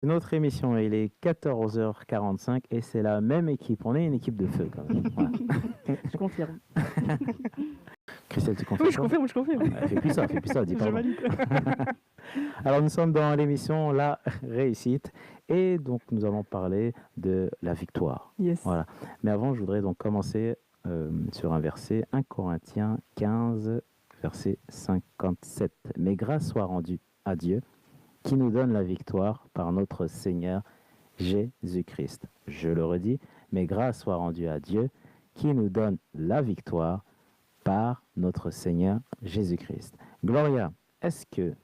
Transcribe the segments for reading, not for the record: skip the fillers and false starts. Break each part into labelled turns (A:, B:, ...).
A: Une autre émission, il est 14h45 et c'est la même équipe. On est une équipe de feu quand même. Voilà.
B: Je confirme.
A: Christelle, tu confirmes?
B: Oui, je confirme.
A: Fais plus ça, dis
B: Je
A: pardon.
B: valide.
A: Alors nous sommes dans l'émission La Réussite et donc nous allons parler de la victoire.
B: Yes.
A: Voilà. Mais avant, je voudrais donc commencer sur un verset, 1 Corinthiens 15, verset 57. Mais grâce soit rendue à Dieu qui nous donne la victoire par notre Seigneur Jésus-Christ. Je le redis, mais grâce soit rendue à Dieu qui nous donne la victoire par notre Seigneur Jésus-Christ. Gloria, est-ce que,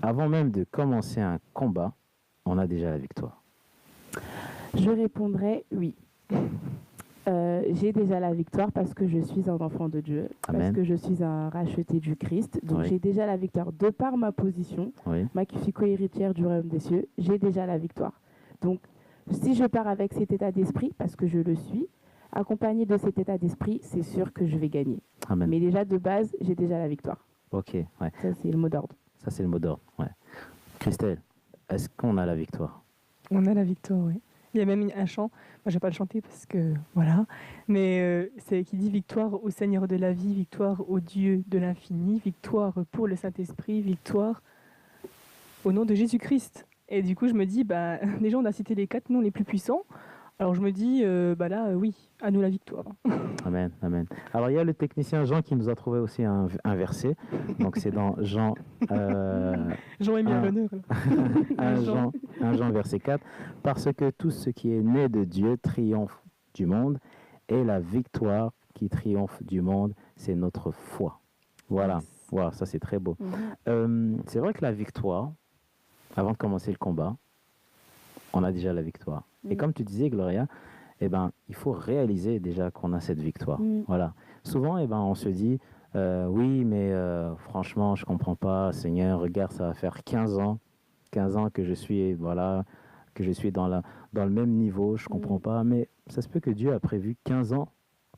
A: avant même de commencer un combat, on a déjà la victoire?
B: Je répondrai oui. J'ai déjà la victoire parce que je suis un enfant de Dieu,
A: Amen.
B: parce que je suis un racheté du Christ. Donc
A: Oui.
B: j'ai déjà la victoire de par ma position,
A: Oui.
B: moi qui suis co-héritière du royaume des cieux, j'ai déjà la victoire. Donc si je pars avec cet état d'esprit, parce que je le suis, accompagné de cet état d'esprit, c'est sûr que je vais gagner.
A: Amen.
B: Mais déjà de base, j'ai déjà la victoire.
A: Ok, ouais.
B: Ça c'est le mot d'ordre.
A: Ça c'est le mot d'ordre. Ouais. Christelle, est-ce qu'on a la victoire?
C: On a la victoire, oui. Il y a même un chant, moi je vais pas le chanter parce que voilà, mais c'est qui dit victoire au Seigneur de la vie, victoire au Dieu de l'infini, victoire pour le Saint-Esprit, victoire au nom de Jésus-Christ. Et du coup je me dis, bah, déjà on a cité les 4 noms les plus puissants, alors je me dis, oui, à nous la victoire.
A: Amen, amen. Alors il y a le technicien Jean qui nous a trouvé aussi un verset, donc c'est dans Jean...
C: Jean est mis à l'honneur.
A: 1 Jean verset 4, parce que tout ce qui est né de Dieu triomphe du monde, et la victoire qui triomphe du monde, c'est notre foi. Voilà, voilà, ça c'est très beau. C'est vrai que la victoire, avant de commencer le combat, on a déjà la victoire. Et comme tu disais, Gloria, il faut réaliser déjà qu'on a cette victoire. Voilà. Souvent, on se dit, oui, mais franchement, je comprends pas, Seigneur, regarde, ça va faire 15 ans que je suis, voilà, que je suis dans le même niveau, je comprends pas, mais ça se peut que Dieu a prévu 15 ans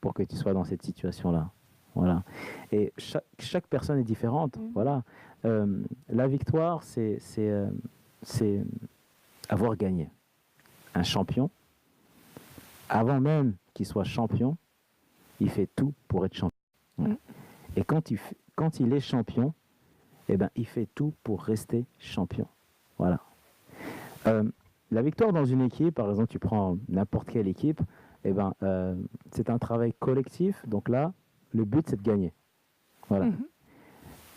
A: pour que tu sois dans cette situation-là. Voilà. Et chaque personne est différente. Voilà. La victoire, c'est avoir gagné. Un champion, avant même qu'il soit champion, il fait tout pour être champion. Voilà. Et quand il est champion, il fait tout pour rester champion. Voilà. La victoire dans une équipe, par exemple, tu prends n'importe quelle équipe, c'est un travail collectif. Donc là, le but, c'est de gagner. Voilà.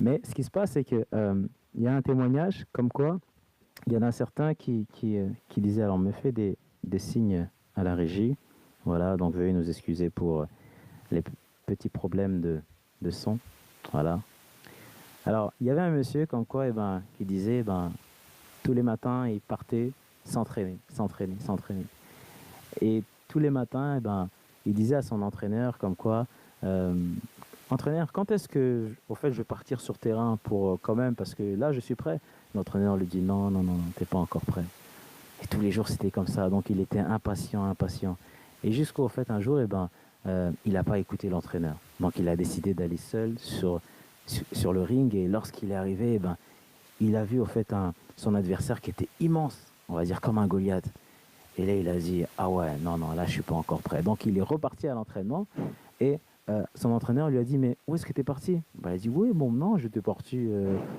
A: Mais ce qui se passe, c'est que il y a un témoignage comme quoi il y en a certains qui disaient, alors on me fait des signes à la régie. Voilà, donc veuillez nous excuser pour les petits problèmes de son. Voilà. Alors, il y avait un monsieur comme quoi, qui disait, tous les matins, il partait s'entraîner. Et tous les matins, il disait à son entraîneur comme quoi, entraîneur, quand est-ce que, au fait, je vais partir sur terrain pour quand même, parce que là, je suis prêt. L'entraîneur lui dit, non, t'es pas encore prêt. Et tous les jours, c'était comme ça. Donc, il était impatient. Et jusqu'au fait, un jour, il n'a pas écouté l'entraîneur. Donc, il a décidé d'aller seul sur le ring. Et lorsqu'il est arrivé, il a vu, au fait, son adversaire qui était immense. On va dire comme un Goliath. Et là, il a dit, ah ouais, non, là, je suis pas encore prêt. Donc, il est reparti à l'entraînement. Et son entraîneur lui a dit, mais où est-ce que tu es parti? Il a dit, oui, non, j'étais parti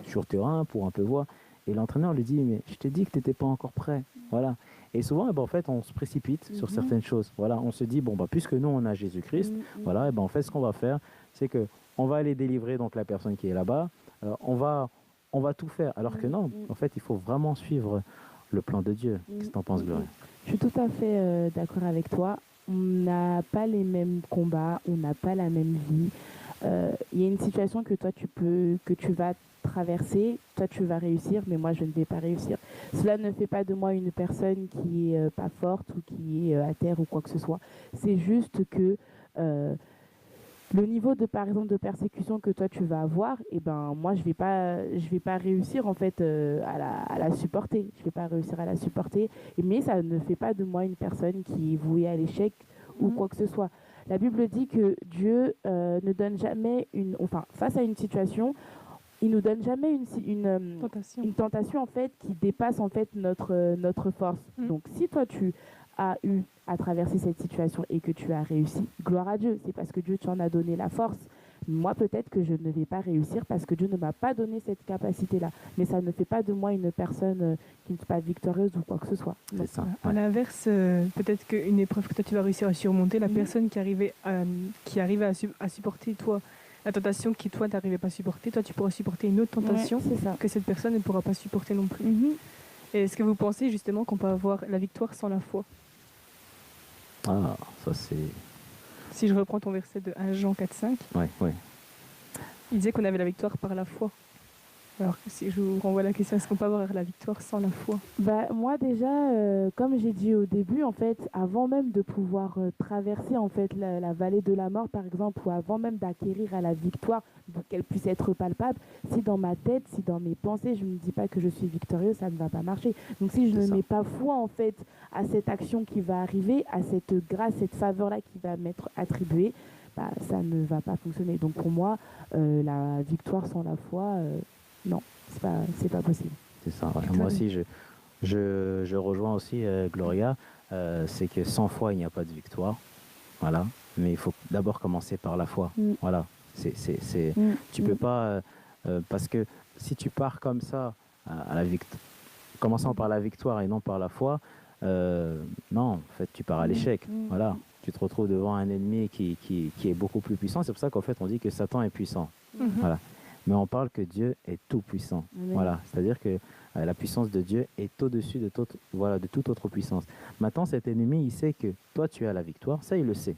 A: sur terrain pour un peu voir. Et l'entraîneur lui dit, mais je t'ai dit que tu n'étais pas encore prêt. Voilà. Et souvent, en fait, on se précipite sur certaines choses. Voilà, on se dit, puisque nous, on a Jésus-Christ, voilà, en fait, ce qu'on va faire, c'est qu'on va aller délivrer donc la personne qui est là-bas. On va tout faire. Alors que non, en fait, il faut vraiment suivre le plan de Dieu. Qu'est-ce que tu en penses, Gloria?
B: Je suis tout à fait d'accord avec toi. On n'a pas les mêmes combats, on n'a pas la même vie. Il y a une situation que tu vas traverser, toi tu vas réussir, mais moi je ne vais pas réussir. Cela ne fait pas de moi une personne qui est pas forte ou qui est à terre ou quoi que ce soit. C'est juste que le niveau par exemple de persécution que toi tu vas avoir, moi je vais pas réussir en fait à la supporter. Je vais pas réussir à la supporter, mais ça ne fait pas de moi une personne qui est vouée à l'échec ou quoi que ce soit. La Bible dit que Dieu ne donne jamais face à une situation, il nous donne jamais
C: Tentation.
B: une tentation en fait qui dépasse en fait notre force. Donc si toi tu as eu à traverser cette situation et que tu as réussi, gloire à Dieu, c'est parce que Dieu t'en a donné la force. Moi, peut-être que je ne vais pas réussir parce que Dieu ne m'a pas donné cette capacité-là. Mais ça ne fait pas de moi une personne qui ne soit pas victorieuse ou quoi que ce soit.
A: C'est ça.
C: À l'inverse, peut-être qu'une épreuve que toi tu vas réussir à surmonter, la personne qui arrivait à supporter toi la tentation qui toi n'arrivais pas à supporter, toi tu pourras supporter une autre tentation que cette personne ne pourra pas supporter non plus. Et est-ce que vous pensez justement qu'on peut avoir la victoire sans la foi?
A: Ah, ça c'est...
C: Si je reprends ton verset de 1 Jean 4,5,
A: Ouais.
C: il disait qu'on avait la victoire par la foi. Alors si je vous renvoie la question, est-ce qu'on peut avoir la victoire sans la foi?
B: Moi déjà, comme j'ai dit au début, en fait, avant même de pouvoir traverser en fait la vallée de la mort, par exemple, ou avant même d'acquérir à la victoire, qu'elle puisse être palpable, si dans ma tête, si dans mes pensées, je ne me dis pas que je suis victorieuse, ça ne va pas marcher. Donc si je ne mets pas foi en fait à cette action qui va arriver, à cette grâce, cette faveur-là qui va m'être attribuée, ça ne va pas fonctionner. Donc pour moi, la victoire sans la foi, non, c'est pas possible.
A: C'est ça. Ouais. Moi aussi, je rejoins aussi Gloria. C'est que sans foi, il n'y a pas de victoire. Voilà. Mais il faut d'abord commencer par la foi. Voilà. Tu peux pas... parce que si tu pars comme ça, à la commençant par la victoire et non par la foi, non, en fait, tu pars à l'échec. Voilà. Tu te retrouves devant un ennemi qui est beaucoup plus puissant. C'est pour ça qu'en fait, on dit que Satan est puissant. Voilà. Mais on parle que Dieu est tout puissant. Voilà. C'est-à-dire que la puissance de Dieu est au-dessus de toute autre puissance. Maintenant, cet ennemi, il sait que toi, tu as la victoire. Ça, il le sait.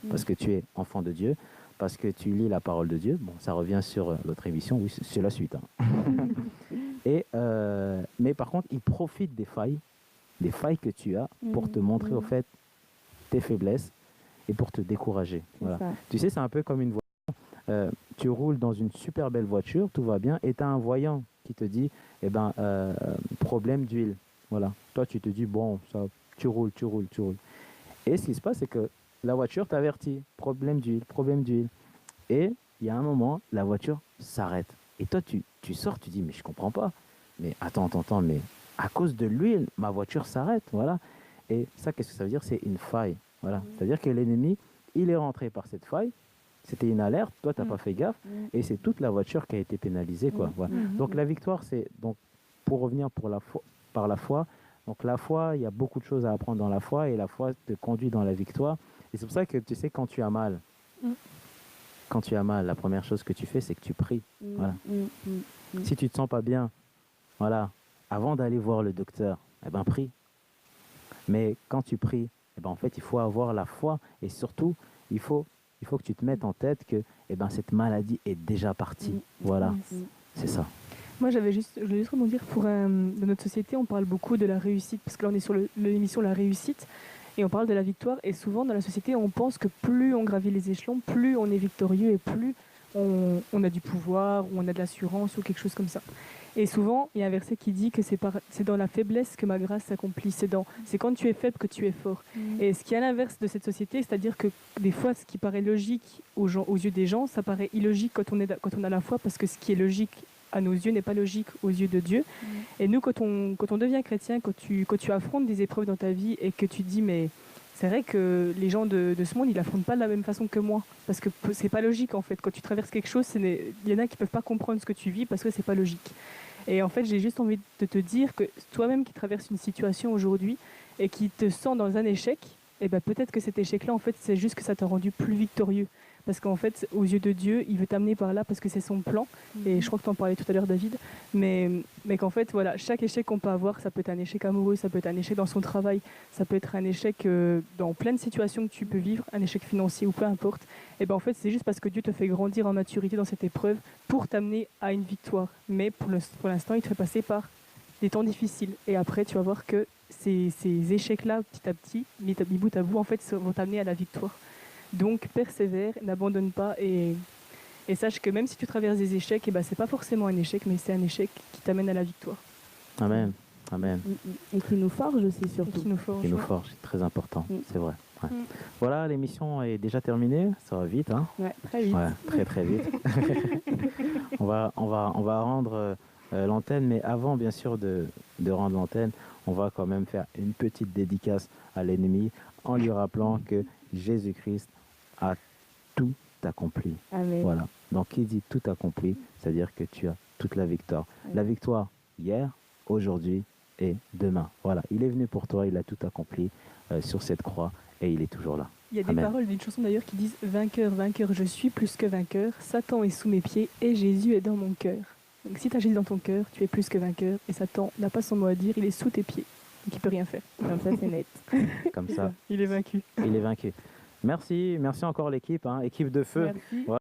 A: Parce que tu es enfant de Dieu, parce que tu lis la parole de Dieu. Bon, ça revient sur l'autre émission. Oui, c'est la suite. Mais par contre, il profite des failles que tu as pour te montrer, au fait, tes faiblesses et pour te décourager. Voilà. Tu sais, c'est un peu comme une voiture. Tu roules dans une super belle voiture, tout va bien, et tu as un voyant qui te dit, problème d'huile. Voilà. Toi, tu te dis, bon, ça, tu roules. Et ce qui se passe, c'est que la voiture t'avertit, problème d'huile. Et il y a un moment, la voiture s'arrête. Et toi, tu sors, tu dis, mais je comprends pas. Mais attends, mais à cause de l'huile, ma voiture s'arrête. Voilà. Et ça, qu'est-ce que ça veut dire? C'est une faille. Voilà. C'est-à-dire que l'ennemi, il est rentré par cette faille. C'était une alerte, toi, tu n'as pas fait gaffe. Et c'est toute la voiture qui a été pénalisée. Quoi. Voilà. Donc la victoire, c'est... Donc, pour revenir par la foi, donc la foi, il y a beaucoup de choses à apprendre dans la foi. Et la foi te conduit dans la victoire. Et c'est pour ça que, tu sais, quand tu as mal, la première chose que tu fais, c'est que tu pries. Voilà. Si tu ne te sens pas bien, voilà, avant d'aller voir le docteur, prie. Mais quand tu pries, en fait, il faut avoir la foi. Et surtout, il faut que tu te mettes en tête que cette maladie est déjà partie. Voilà, c'est ça.
C: Moi, je voulais juste rebondir. Dans notre société, on parle beaucoup de la réussite, parce que là, on est sur l'émission La Réussite, et on parle de la victoire. Et souvent, dans la société, on pense que plus on gravit les échelons, plus on est victorieux et plus on a du pouvoir, ou on a de l'assurance, ou quelque chose comme ça. Et souvent, il y a un verset qui dit que c'est dans la faiblesse que ma grâce s'accomplit. C'est quand tu es faible que tu es fort. Et ce qui est à l'inverse de cette société, c'est-à-dire que des fois, ce qui paraît logique aux yeux des gens, ça paraît illogique quand on a la foi, parce que ce qui est logique à nos yeux n'est pas logique aux yeux de Dieu. Et nous, quand on devient chrétien, quand tu affrontes des épreuves dans ta vie et que tu dis, mais c'est vrai que les gens de ce monde, ils l'affrontent pas de la même façon que moi. Parce que c'est pas logique, en fait. Quand tu traverses quelque chose, il y en a qui peuvent pas comprendre ce que tu vis parce que c'est pas logique. Et en fait, j'ai juste envie de te dire que toi-même qui traverses une situation aujourd'hui et qui te sens dans un échec, peut-être que cet échec-là, en fait, c'est juste que ça t'a rendu plus victorieux. Parce qu'en fait, aux yeux de Dieu, il veut t'amener par là parce que c'est son plan. Et je crois que tu en parlais tout à l'heure, David. Mais qu'en fait, voilà, chaque échec qu'on peut avoir, ça peut être un échec amoureux, ça peut être un échec dans son travail, ça peut être un échec dans plein de situations que tu peux vivre, un échec financier ou peu importe. En fait, c'est juste parce que Dieu te fait grandir en maturité dans cette épreuve pour t'amener à une victoire. Mais pour l'instant, il te fait passer par des temps difficiles. Et après, tu vas voir que ces échecs-là, petit à petit, mis bout à bout, en fait, vont t'amener à la victoire. Donc, persévère, n'abandonne pas et sache que même si tu traverses des échecs, c'est pas forcément un échec, mais c'est un échec qui t'amène à la victoire.
A: Amen.
B: Et qui nous forge aussi, surtout.
C: Qui nous forge,
A: c'est très important, c'est vrai. Ouais. Voilà, l'émission est déjà terminée. Ça va vite, hein?
B: Ouais, très vite.
A: Ouais, très très vite. On va rendre l'antenne, mais avant, bien sûr, de rendre l'antenne, on va quand même faire une petite dédicace à l'ennemi en lui rappelant que Jésus-Christ a tout accompli.
B: Amen.
A: Voilà. Donc, qui dit tout accompli, c'est-à-dire que tu as toute la victoire.
B: Amen.
A: La victoire hier, aujourd'hui et demain. Voilà. Il est venu pour toi, il a tout accompli sur cette croix et il est toujours là.
C: Il y a des
A: Amen.
C: paroles d'une chanson d'ailleurs qui disent « Vainqueur, vainqueur, je suis plus que vainqueur. Satan est sous mes pieds et Jésus est dans mon cœur. » Donc si tu as Jésus dans ton cœur, tu es plus que vainqueur et Satan n'a pas son mot à dire, il est sous tes pieds. Donc il peut rien faire.
B: Comme ça, c'est net.
A: Comme ça,
C: Il est vaincu.
A: il est vaincu. Merci encore l'équipe, hein, équipe de feu.
B: Merci.
A: Voilà.